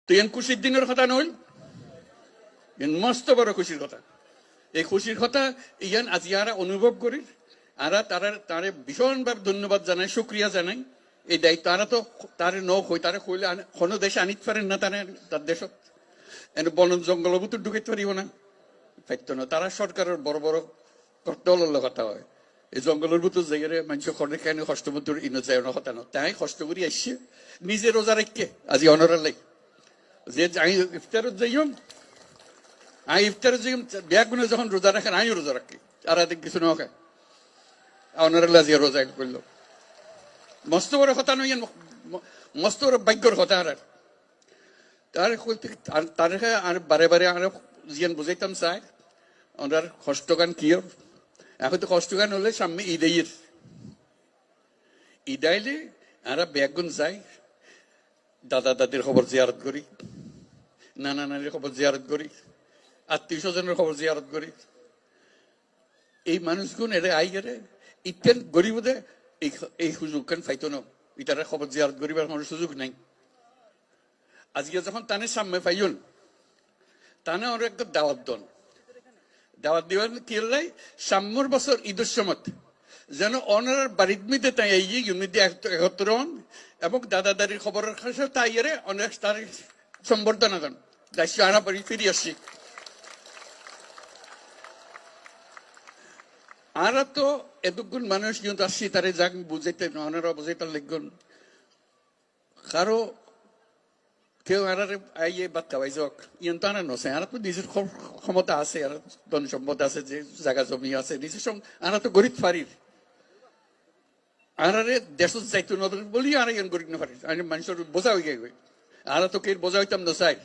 তো ইয়ান খুশির দিনের কথা নইল, ইয়ান মস্ত বড় খুশির কথা। এই খুশির কথা ইয়ান আজি আরা অনুভব করি, আরা তারে ভীষণভাবে ধন্যবাদ জানাই, শুক্রিয়া জানাই। এই দায়িত্ব আরা তো তারে ন হই, তারে কইলে কোনো দেশে আনিতে পারেন না, তার দেশত এনে বন জঙ্গল ভিতর ঢুকাইতে পারিব না, পাইতো না। তারা সরকারের বড় বড় দলের কথা হয়, এই জঙ্গলের ভিতর জায়গায় মানুষ খড়ে কেন কষ্ট ভিতর ইনো যায় না কথা না। তাই কষ্ট করি আসছে নিজে রোজা রেখে আজি অনরার লাই যে ইফতারত যাইম, ইফতারত যাইম ব্যাগুনে যখন রোজা রাখেন আমিও রোজা রাখি, আর এদিক কিছু না খায় অনরাল আজি রোজা করলো। মস্ত বড় কথা নই, মস্ত বড় ভাগ্যর কথা। আর তার আর বারে বারে আর জিয়ান বুঝাইতাম চাই ওনার কষ্টগান কি। এখন তো কষ্টগান হলে সামনে ঈদের ঈদ আইলে আমরা ব্যাগুন যাই, দাদা দাদির খবর জিয়ারত করি, নানা নানির খবর জিয়ারত করি, আত্মীয় স্বজনের খবর জিয়ারত করি। এই মানুষগুন এরে আই গেলে ইতেন গরিব এই সুযোগ খান পাইতো না, ইটারা খবর জিয়ারত করিবার কোনো সুযোগ নাই। আজকে যখন তানে সামনে পাইন তানে ওর একটা দাওয়াত দন, দাওয়াত দিবার কি লাই সাম্যর বছর ঈদের সময় যেন অনার বাড়ির মধ্যে তাই এই ইউনিটি একত্র হন এবং দাদা দাদির খবরের কাছে তাই এর অনেক তার সম্বর্ধনা দেন। দায়িত্ব আনা বাড়ি ফিরে আসছি। আর তো এতক্ষণ মানুষ কিন্তু আসছি তারে যাক বুঝাইতে ওনারা বুঝাইতে লিখুন কারো কেউ আর আইয়ে বাচ্চা পাই যাক ইন তো আনা নছে। আর তো নিজের ক্ষমতা আছে, আর ধন সম্পদ আছে, যে জায়গা জমি আছে নিজের সঙ্গে আর তো গরিব ফারির আর দেশ যাইতো না বলি আর গরিব না ফারির মানুষের বোঝা হয়ে গে। আর তো কে বোঝা হইতাম না চাই।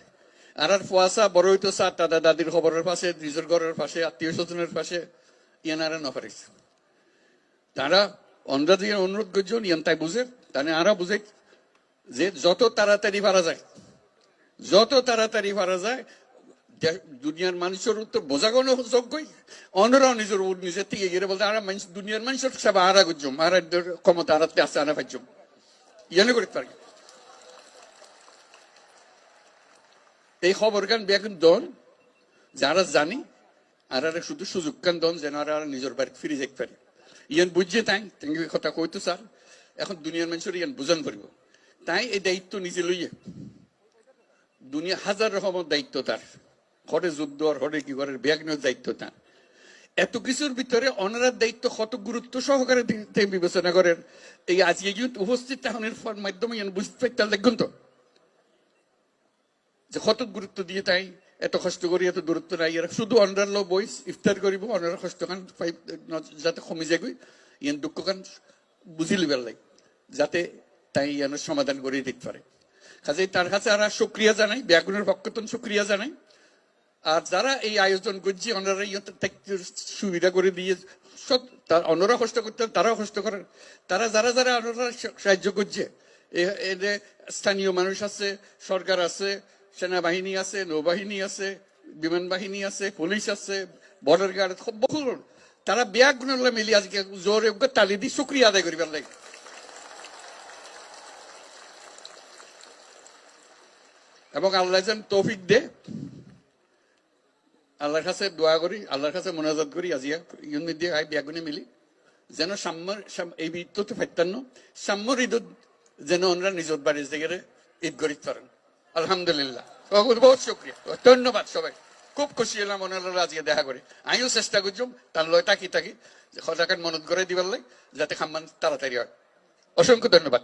আর ফুয়াশা বড় হইতো চা দাদা দাদির খবরের পাশে, নিজের ঘরের পাশে, আত্মীয় স্বজনের পাশে ইয়ান আর না পারিস। তারা অন্যরা দিয়ে অনুরোধ করছেন ইয়ান তাই বুঝে তাহলে আরা বুঝে যে যত তাড়াতাড়ি পারা যায়, যত তাড়াতাড়ি পারা যায় দুনিয়ার মানুষের উত্তর বোঝাগণ যোগ্যই অন্যরাও নিজের নিজের থেকে গিয়ে বলতে আর দুনিয়ার মানুষের সব আরা করছুম আর ক্ষমতা আরাতে আসতে আনা পাইছুম ইয়ানে করতে পারি। এই খবর গান বেগুন দন যারা জানি আর শুধু সুযোগ কান দন যেন আর নিজের বাড়ি ফিরে যেতে পারি। ইয়ান বুঝছে তাই কথা কইতো স্যার এখন দুনিয়ার মানুষের ইয়ান বুঝান পারিব। তাই এই দায়িত্ব নিজে লইয়ে দুনিয়া হাজার রকমের দায়িত্ব তার, হরে যুদ্ধ আর হরে কি করে ব্যাগনের দায়িত্ব তার। এত কিছুর ভিতরে অনারার দায়িত্ব কত গুরুত্ব সহকারে বিবেচনা করেন। এই আজকে কিন্তু উপস্থিত থাকার মাধ্যমে বুঝতে পারতাম দেখুন তো যে কত গুরুত্ব দিয়ে তাই এত কষ্ট করি, এত দূরত্ব নাই। এরা শুধু অনার লো বইস ইফতার করিব অনার কষ্ট খান যাতে কমে যায় ইয়ান দুঃখ খান বুঝি লিবার লাগে যাতে তাই ইয়ানোর সমাধান করে দিতে পারে। কাজে তার কাছে আর শুক্রিয়া জানাই, ব্যাগুনের পক্ষতন শুক্রিয়া জানাই। আর যারা এই আয়োজন করছে ওনারা সুবিধা করে দিয়ে সব অন্যরা কষ্ট করতেন, তারাও কষ্ট করেন। তারা যারা যারা ওনারা সাহায্য করছে স্থানীয় মানুষ আছে, সরকার আছে, সেনাবাহিনী আছে, নৌবাহিনী আছে, বিমান বাহিনী আছে, পুলিশ আছে, বর্ডার গার্ড বহু তারা ব্যাগুনের মিলি আজকে জোরে তালি দিয়ে শুক্রিয়া আদায় করিবার লাগে। এবং আল্লাহ যেন তৌফিক দে, আল্লাহর কাছে দোয়া করি, আল্লাহর কাছে মোনাজাত করি আজিয়া ইউনিট দিয়ে ব্যাগুনে মিলি যেন সাম্যর এই ঈদ তো ফাইতান্ন সাম্যর ঈদ যেন ওনারা নিজের বাড়ির জায়গায় ঈদ করিতে পারেন। আলহামদুলিল্লাহ, বহুত শুক্রিয়া, ধন্যবাদ সবাই। খুব খুশি হলাম ওনারা আজকে দেখা করে। আমিও চেষ্টা করছুম তার লয় তাকি সদাকার মনত করে দিবার লাগে যাতে খাম্মান তাড়াতাড়ি হয়। অসংখ্য ধন্যবাদ।